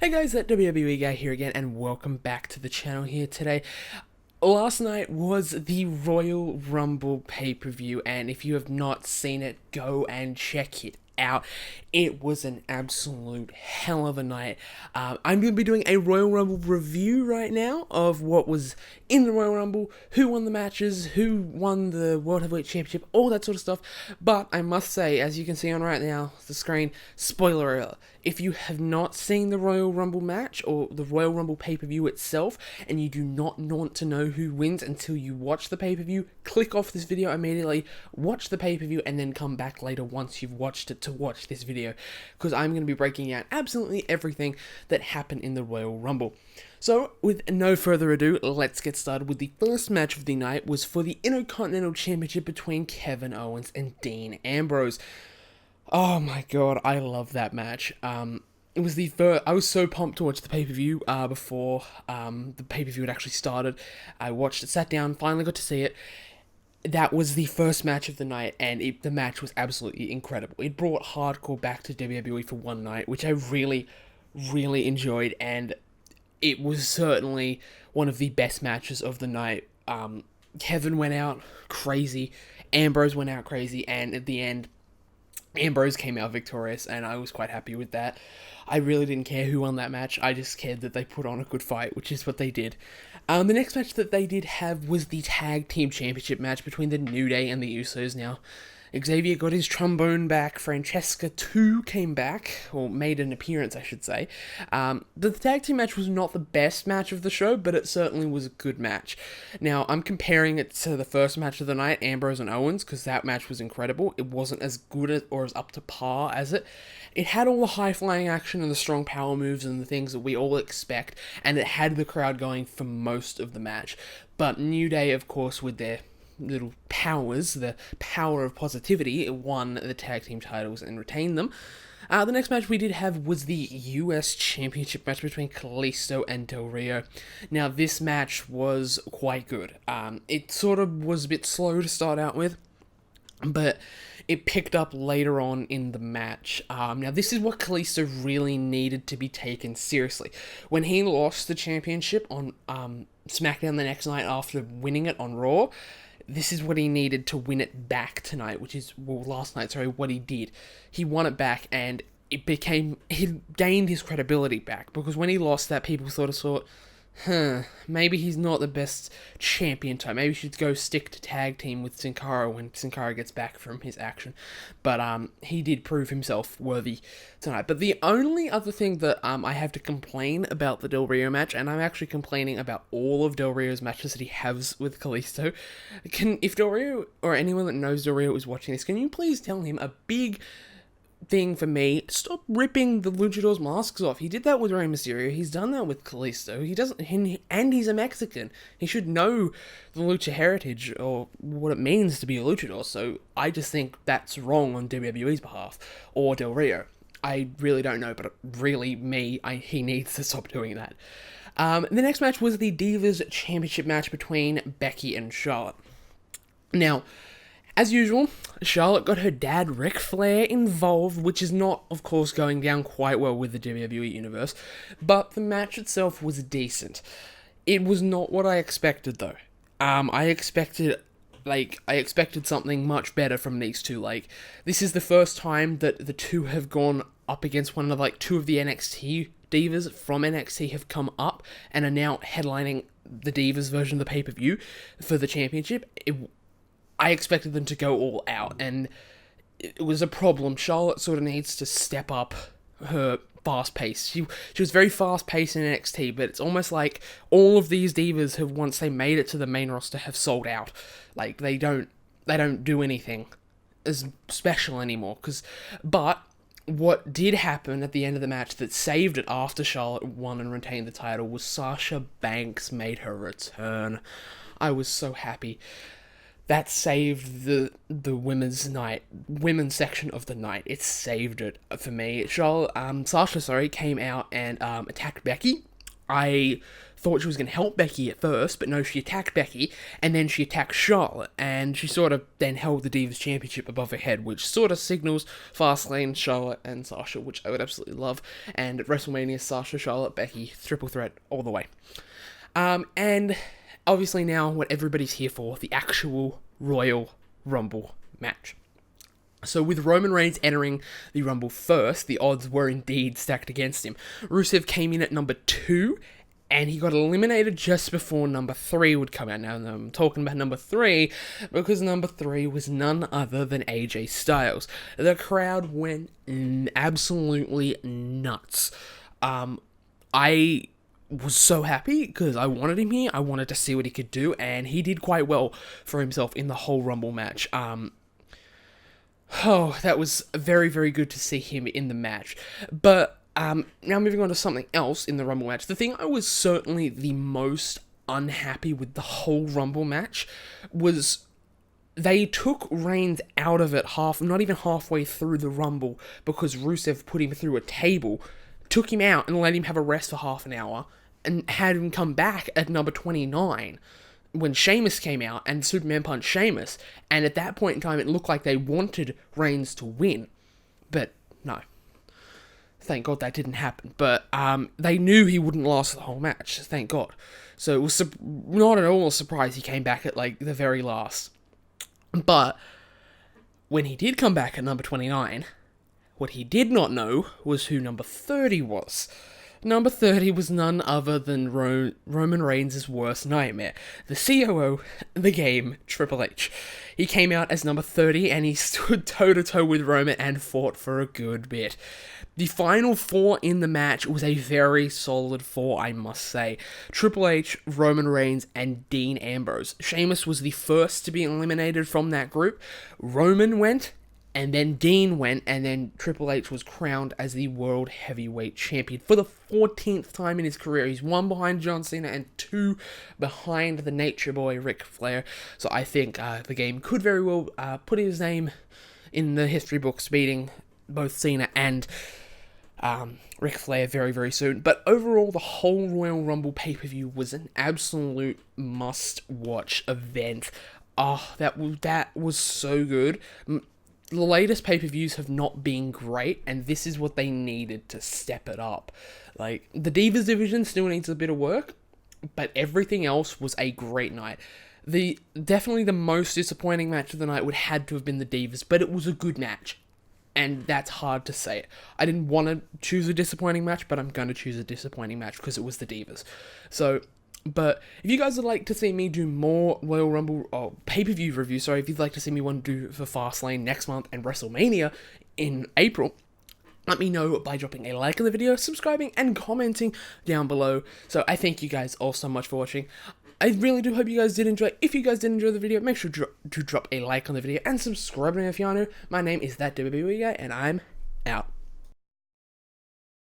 Hey guys, ThatWWEGuy here again, and welcome back to the channel here today. Last night was the Royal Rumble pay-per-view, and if you have not seen it, go and check it out. It was an absolute hell of a night. I'm going to be doing a Royal Rumble review right now of what was in the Royal Rumble, who won the matches, who won the World Heavyweight Championship, all that sort of stuff. But I must say, as you can see on right now, the screen, spoiler alert, if you have not seen the Royal Rumble match or the Royal Rumble pay-per-view itself, and you do not want to know who wins until you watch the pay-per-view, click off this video immediately, watch the pay-per-view, and then come back later once you've watched it to watch this video, because I'm going to be breaking out absolutely everything that happened in the Royal Rumble. So, with no further ado, let's get started with the first match of the night. Was for the Intercontinental Championship between Kevin Owens and Dean Ambrose. Oh my god, I love that match. It was the first. I was so pumped to watch the pay-per-view before the pay-per-view had actually started. I watched it, sat down, finally got to see it. That was the first match of the night, and the match was absolutely incredible. It brought hardcore back to WWE for one night, which I really, really enjoyed, and it was certainly one of the best matches of the night. Kevin went out crazy, Ambrose went out crazy, and at the end, Ambrose came out victorious, and I was quite happy with that. I really didn't care who won that match, I just cared that they put on a good fight, which is what they did. The next match that they did have was the Tag Team Championship match between the New Day and the Usos. Now, Xavier got his trombone back, Francesca too came back, or made an appearance I should say. The tag team match was not the best match of the show, but it certainly was a good match. Now, I'm comparing it to the first match of the night, Ambrose and Owens, because that match was incredible. It wasn't as good or as up to par as it. It had all the high-flying action and the strong power moves and the things that we all expect, and it had the crowd going for most of the match. But New Day, of course, with their little powers, the power of positivity, won the tag team titles and retained them. The next match we did have was the US Championship match between Kalisto and Del Rio. Now, this match was quite good. It sort of was a bit slow to start out with, but it picked up later on in the match. Now, this is what Kalisto really needed to be taken seriously. When he lost the championship on SmackDown the next night after winning it on Raw, this is what he needed to win it back tonight, last night, what he did. He won it back, and he gained his credibility back, because when he lost that, people sort of thought, maybe he's not the best champion type. Maybe he should go stick to tag team with Sin Cara when Sin Cara gets back from his action. But he did prove himself worthy tonight. But the only other thing that I have to complain about the Del Rio match, and I'm actually complaining about all of Del Rio's matches that he has with Kalisto, if Del Rio, or anyone that knows Del Rio is watching this, can you please tell him a big thing for me, stop ripping the luchadors' masks off. He did that with Rey Mysterio, he's done that with Kalisto, and he's a Mexican. He should know the lucha heritage, or what it means to be a luchador, so I just think that's wrong on WWE's behalf, or Del Rio. I really don't know, but really, he needs to stop doing that. The next match was the Divas Championship match between Becky and Charlotte. Now, as usual, Charlotte got her dad Ric Flair involved, which is not, of course, going down quite well with the WWE Universe, but the match itself was decent. It was not what I expected, though. I expected something much better from these two. This is the first time that the two have gone up against one another. Two of the NXT divas from NXT have come up and are now headlining the divas version of the pay-per-view for the championship. I expected them to go all out, and it was a problem. Charlotte sort of needs to step up her fast pace. She was very fast paced in NXT, but it's almost like all of these divas have, once they made it to the main roster, have sold out. They don't do anything as special anymore. But what did happen at the end of the match that saved it after Charlotte won and retained the title was Sasha Banks made her return. I was so happy. That saved the women's section of the night. It saved it for me. Sasha came out and attacked Becky. I thought she was going to help Becky at first, but no, she attacked Becky, and then she attacked Charlotte, and she sort of then held the Divas Championship above her head, which sort of signals Fastlane, Charlotte, and Sasha, which I would absolutely love, and at WrestleMania, Sasha, Charlotte, Becky, triple threat, all the way. And obviously now what everybody's here for, the actual Royal Rumble match. So with Roman Reigns entering the Rumble first, the odds were indeed stacked against him. Rusev came in at number 2, and he got eliminated just before number 3 would come out. Now, I'm talking about number 3 because number 3 was none other than AJ Styles. The crowd went absolutely nuts. I was so happy because I wanted him here. I wanted to see what he could do, and he did quite well for himself in the whole Rumble match. Oh, that was very, very good to see him in the match. But now moving on to something else in the Rumble match. The thing I was certainly the most unhappy with the whole Rumble match was they took Reigns out of it not even halfway through the Rumble, because Rusev put him through a table, took him out and let him have a rest for half an hour, and had him come back at number 29. When Sheamus came out and Superman punched Sheamus, and at that point in time it looked like they wanted Reigns to win, but no. Thank God that didn't happen, but they knew he wouldn't last the whole match, thank God. So it was not at all a surprise he came back at like the very last. But when he did come back at number 29, what he did not know was who number 30 was. Number 30 was none other than Roman Reigns' worst nightmare, the COO, the game, Triple H. He came out as number 30 and he stood toe-to-toe with Roman and fought for a good bit. The final 4 in the match was a very solid 4, I must say. Triple H, Roman Reigns, and Dean Ambrose. Sheamus was the first to be eliminated from that group. Roman went, and then Dean went, and then Triple H was crowned as the World Heavyweight Champion for the 14th time in his career. He's 1 behind John Cena and 2 behind the Nature Boy, Ric Flair. So I think the game could very well put his name in the history books, beating both Cena and Ric Flair very, very soon. But overall, the whole Royal Rumble pay-per-view was an absolute must-watch event. Oh, that was so good. The latest pay-per-views have not been great, and this is what they needed to step it up. Like, the Divas division still needs a bit of work, but everything else was a great night. Definitely the most disappointing match of the night would had to have been the Divas, but it was a good match, and that's hard to say. I didn't want to choose a disappointing match, but I'm going to choose a disappointing match because it was the Divas. So, but if you guys would like to see me do more Royal Rumble pay-per-view reviews, if you'd like to see me want to do for Fastlane next month and WrestleMania in April, let me know by dropping a like on the video, subscribing, and commenting down below. So I thank you guys all so much for watching. I really do hope you guys did enjoy. If you guys did enjoy the video, make sure to drop a like on the video and subscribe to me if you are new. My name is ThatWWEGuy, and I'm